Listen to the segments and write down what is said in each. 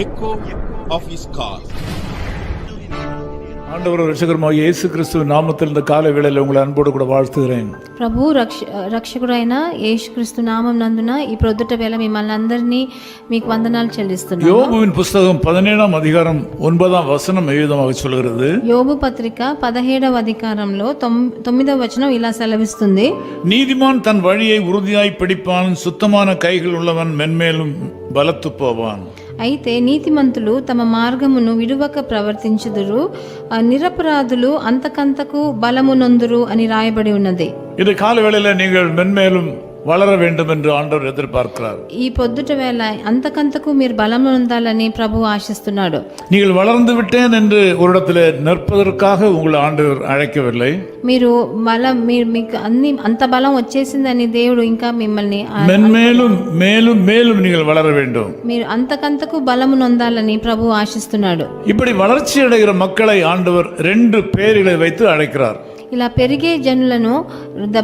echo of his call. ஆண்டவர் ரட்சகருமாகிய இயேசு கிறிஸ்துவின் நாமத்தில் இந்த காலை வேளையில் உங்களை அன்போடு கூட வாழ்த்துகிறேன். ప్రభు రక్షకుడైన యేసుక్రీస్తు నామం నందున ఈ ప్రొద్దుట వేళ మిమ్మల్ని అందరినీ మీకు వందనాలు చెల్లిస్తున్నాను. யோபுவின் புத்தகம் 17ஆம் அதிகாரம் 9ஆம் வசனம் விதமாக சொல்கிறது. యోబు పత్రిక 17వ అధికారంలో 9వ వచనం ఇలా సెలవిస్తుంది. நீதிமான் தன் வழியை உறுதியாய் பிடிப்பான், சுத்தமான கைகள் உள்ளவன் மென்மேலும் பலத்து போவான். అయితే నీతిమంతులు తమ మార్గమును విడువక ప్రవర్తించుదురు, నిరపరాధులు అంతకంతకు బలము నొందురు అని రాయబడి ఉన్నది. இது கால வேளையில் நீங்கள் மென்மேலும் வளர வேண்டும் என்று ஆண்டவர் எதிர்பார்க்கிறார். ఈ పొద్దుట వేళ అంతకంతకు మీరు బలం పొందాలని ప్రభు ఆశిస్తున్నాడు. நீங்கள் வளர்ந்து விட்டேன் என்று ஒரு இடத்துல நிற்பதற்காக உங்களை ஆண்டவர் அழைக்கவில்லை. మీరు మీకు అంత బలం వచ్చేసిందని దేవుడు ఇంకా మిమ్మల్ని மென்மேலும் மேலும் மேலும் நீங்கள் வளர வேண்டும். మీరు అంతకంతకు బలము నొందాలని ప్రభు ఆశిస్తున్నాడు. இப்படி வளர்ச்சி அடைகிற மக்களை ஆண்டவர் 2 பெயர்களை வைத்து அழைக்கிறார். ఇలా పెరిగే జనులను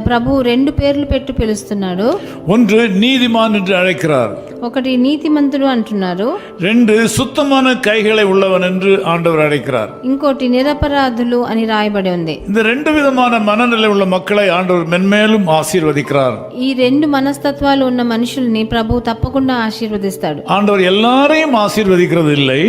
ప్రభు 2 పేర్లు పెట్టి పిలుస్తున్నాడు. ஒன்று நீதிமான் என்று அழைக்கிறார். ఒకటి నీతిమంతుడు అంటున్నారు. 2 சுத்தமான கைகளை உள்ளவன் என்று ஆண்டவர் அழைக்கிறார். ఇంకోటి నిరపరాధులు అని రాయబడి ఉంది. இந்த 2 விதமான மனநிலை உள்ள மக்களை ஆண்டவர் மென்மேலும் ஆசீர்வதிக்கிறார். ఈ 2 మనస్తత్వాలు ఉన్న మనుషుల్ని ప్రభు తప్పకుండా ఆశీర్వదిస్తాడు. ஆண்டவர் எல்லாரையும் ஆசீர்வதிக்கிறது இல்லை.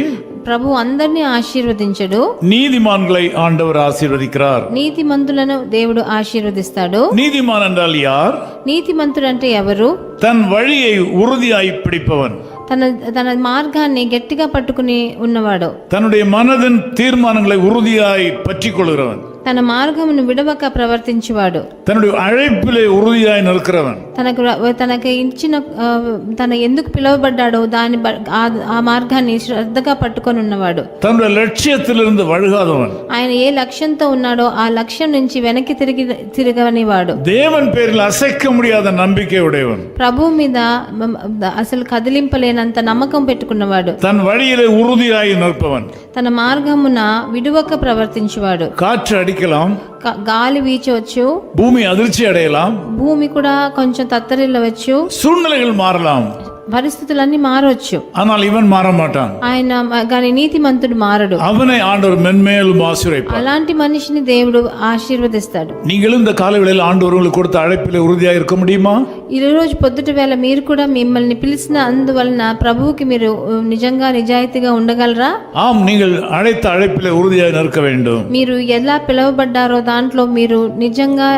ప్రభు అందరినీ ఆశీర్వదించడు. நீதிமான்களை ஆண்டவர் ஆசீர்வதிக்கிறார். నీతిమంతులను దేవుడు ఆశీర్వదిస్తాడు. நீதிமான் என்றால் யார்? నీతిమంతుడు అంటే ఎవరు? தன் வழியை உறுதியாய் பிடிப்பவன், తన మార్గాన్ని గట్టిగా పట్టుకుని ఉన్నవాడు, தன்னுடைய மனதின் தீர்மானங்களை உறுதியாய் பற்றிக் கொள்கிறவன், తన మార్గమును విడవక ప్రవర్తించువాడు, தன்னுடைய அழைப்பிலே உறுதியாய் நிற்கிறவன், తనకు ఇచ్చిన తన ఎందుకు పిలువబడ్డాడో ఆ మార్గాన్ని శ్రద్ధగా పట్టుకొని ఉన్నవాడు, தன்னுடைய லட்சியத்திலிருந்து வழுகாதவன், ఆయన ఏ లక్ష్యంతో ఉన్నాడో ఆ లక్ష్యం నుంచి వెనక్కి తిరగనివాడు, தேவன் பேரில் அசைக்க முடியாத நம்பிக்கை உடையவன், ప్రభు మీద అసలు కదిలింపలేనంత నమ్మకం పెట్టుకున్నవాడు, தன் வழியிலே உறுதியாய் நிற்பவன், తన మార్గమున విడువక ప్రవర్తించువాడు. காற்று அடிக்கலாம், గాలి వీచవచ్చు, பூமி அதிர்ச்சி அடையலாம், భూమి కూడా కొంచెం తత్తరిల్లవచ్చు, சூழ்நிலைகள் மாறலாம், పరిస్థితులన్నీ మారవచ్చు, ஆனால் இவன் மாற மாட்டான். ఆయన గాని నీతిమంతుడు మారడు. அவனை ஆண்டவர் மென்மேலும் ஆசீர்வதிப்பார். అలాంటి మనిషిని దేవుడు ఆశీర్వదిస్తాడు. நீங்களும் இந்த காலவேளையில் ஆண்டவர் உங்களுக்கு கொடுத்த அழைப்பிலே உறுதியாக இருக்க முடியுமா? ఈ రోజు పొద్దుట వేళ మీరు కూడా మిమ్మల్ని పిలిచిన అందువలన ప్రభువుకి మీరు నిజంగా నిజాయితీగా ఉండగలరా? ஆம், நீங்கள் அழைத்த அழைப்பிலே உறுதியாக நிற்க வேண்டும். మీరు ఎలా పిలువబడ్డారో దాంట్లో మీరు నిజంగా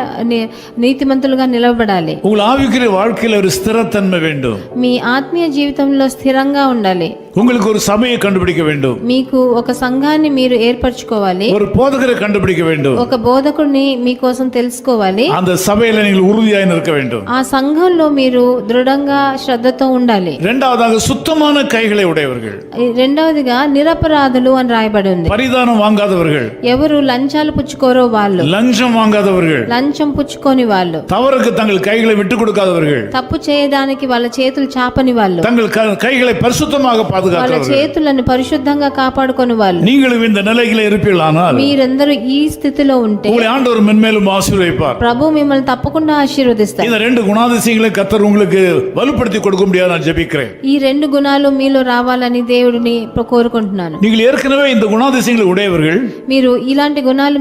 నీతిమంతులుగా నిలవబడాలి. உங்கள் ஆவிக்குரிய வாழ்க்கையில் ஒரு ஸ்திரத்தன்மை வேண்டும். మీ ఆత్మీయ జీవితంలో స్థిరంగా ఉండాలి. உங்களுக்கு ஒரு சபையை கண்டுபிடிக்க வேண்டும். మీకు ఒక సంఘాన్ని మీరు ఏర్పరచుకోవాలి. ஒரு போதகரை கண்டுபிடிக்க வேண்டும். ఒక బోధకుడిని మీకోసం తెలుసుకోవాలి. அந்த சபையில நீங்கள் உறுதியாக நிற்க வேண்டும். ఆ సంఘంలో మీరు దృఢంగా శ్రద్ధతో ఉండాలి. இரண்டாவதாக சுத்தமான கைகளை உடையவர்கள். రెండవదిగా నిరపరాధులు అని రాయబడి ఉంది. பரிதானம் வாங்காதவர்கள். ఎవరు లంచాలు పుచ్చుకోరో వాళ్ళు. லஞ்சம் வாங்காதவர்கள். లంచం పుచ్చుకోని వాళ్ళు. தவறுக்கு தங்கள் கைகளை விட்டு கொடுக்காதவர்கள். తప్పు చేయడానికి వాళ్ళ చేతులు చాపని వాళ్ళు. தங்கள் கைகளை பரிசுத்தமாக వాళ్ళ చేతులను పరిశుద్ధంగా కాపాడుకొని వాళ్ళు. நீங்களும் இந்த நிலையிலே இருப்பீர்களானால் మీరందరూ ఈ స్థితిలో ఉంటే உங்களை ஆண்டவர் மென்மேலும் ஆசீர்வதிப்பார். ప్రభు మిమ్మల్ని తప్పకుండా ఆశీర్వదిస్తాడు. இந்த 2 குணாதிசயங்களை கர்த்தர் உங்களுக்கு வலுப்படுத்தி கொடுக்க முடியாது நான் ஜெபிக்கிறேன். ఈ 2 గుణాలు మీలో రావాలని దేవుడిని కోరుకుంటున్నాను. நீங்கள் ஏற்கனவே இந்த குணாதிசயங்களை உடையவர்கள். మీరు ఇలాంటి గుణాలు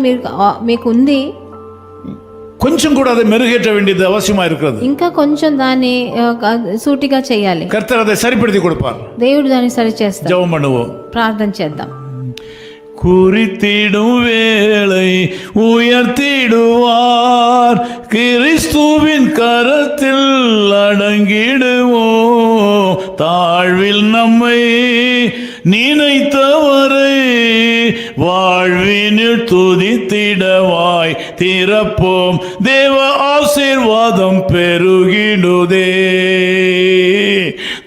మీకు ఉంది, கொஞ்சம் கூட அதை மெருகேற்ற வேண்டியது அவசியமா இருக்கிறது. ఇంకా కొంచెం దాన్ని సూటిగా చేయాలి. கர்த்தர் அதை சரிப்படுத்தி கொடுப்பார். దేవుడు దాన్ని సరి చేస్తాడు. ஜெபம் பண்ணுவோம், ప్రార్థన చేద్దాం. குறித்திடும் வேளை உயர்த்திடுவார், கிறிஸ்துவின் கரத்தில் அடங்கிடுவோம். தாழ்வில் நம்மை நினைத்தவரை வாழ்வினில் துதித்திடவாய் திறப்போம். தேவ ஆசீர்வாதம் பெருகிடுதே.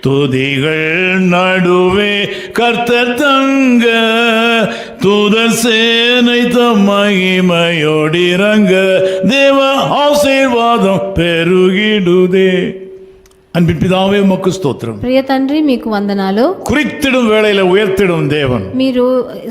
துதிகள் நடுவே கர்த்தர் தங்க, தூதர் சேனை தம் மகிமையோடிறங்க. தேவ ஆசீர்வாதம் பெருகிடுதே. அன்பின் பிதாவே உமக்கு ஸ்தோத்திரம். ప్రియ తండ్రి మీకు వందనాలు. குறித்திடும் வேளையில உயர்த்திடும் தேவன். మీరు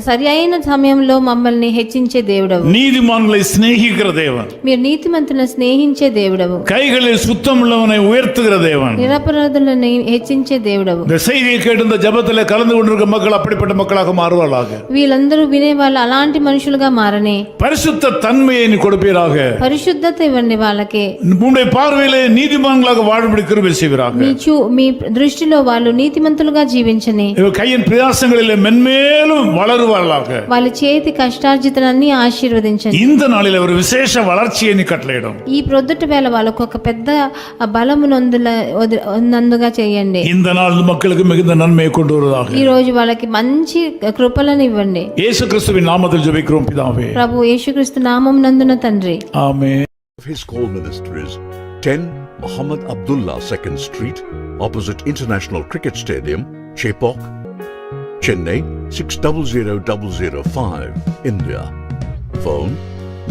సరి అయిన సమయంలో మమ్మల్ని హెచ్చించే దేవుడవు. நீதிமான்களை சிநேகிக்கிற தேவன். మీరు నీతిమంతులను స్నేహించే దేవుడవు. கைகளில் சுத்தம் உள்ளவனை உயர்த்துகிற தேவன். నిరపరాధులను హెచ్చించే దేవుడవు. இந்த செய்தியை கேட்டு இந்த ஜெபத்தில் கலந்து கொண்டிருக்கிற மக்கள் அப்படிப்பட்ட மக்களாக மாறுவார்களாக. వీళ్ళందరూ వినే వాళ్ళు అలాంటి మనుషులుగా మారనే. பரிசுத்த தன்மையை நீ கொடுப்பீராக. పరిశుద్ధత ఇవ్వండి వాళ్ళకి. உம்முடைய பார்வையிலே நீதிமான்களாக வாழும்படி கிருபை செய்வீராக. మీ దృష్టిలో వాళ్ళు నీతిమంతులుగా జీవించని. கையின் பிரயாசங்களிலே மென்மேலும் வளருவார்களாக. వాళ్ళ చేతి కష్టార్జితాన్ని ఆశీర్వదించండి. இந்த நாளில் ஒரு விசேஷ வளர்ச்சியை நீ கட்டளையிடும். ఈ ప్రొద్దుటి వేళ వాళ్ళకు ఒక పెద్ద బలము నందుగా చేయండి. இந்த நாள் மக்களுக்கு மிகுந்த நன்மையை கொண்டு வருவதாக. ఈ రోజు వాళ్ళకి మంచి కృపలను ఇవ్వండి. యేసు క్రీస్తుவின் நாமத்தில் ஜெபிக்கிறோம் பிதாவே. ప్రభు యేసుక్రీస్తు నామం నందున తండ్రి. ఆమేన్. His Call Ministries, 10 Muhammad Abdullah 2nd Street, opposite International Cricket Stadium, Chepauk, Chennai 600005, India. Phone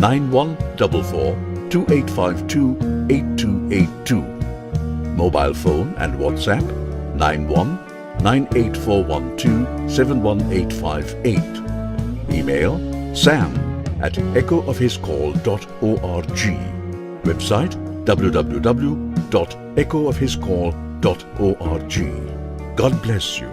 914428528282. Mobile phone and WhatsApp 919841271858. Email sam@echoofhiscall.org. Website www.echoofhiscall.org. God bless you.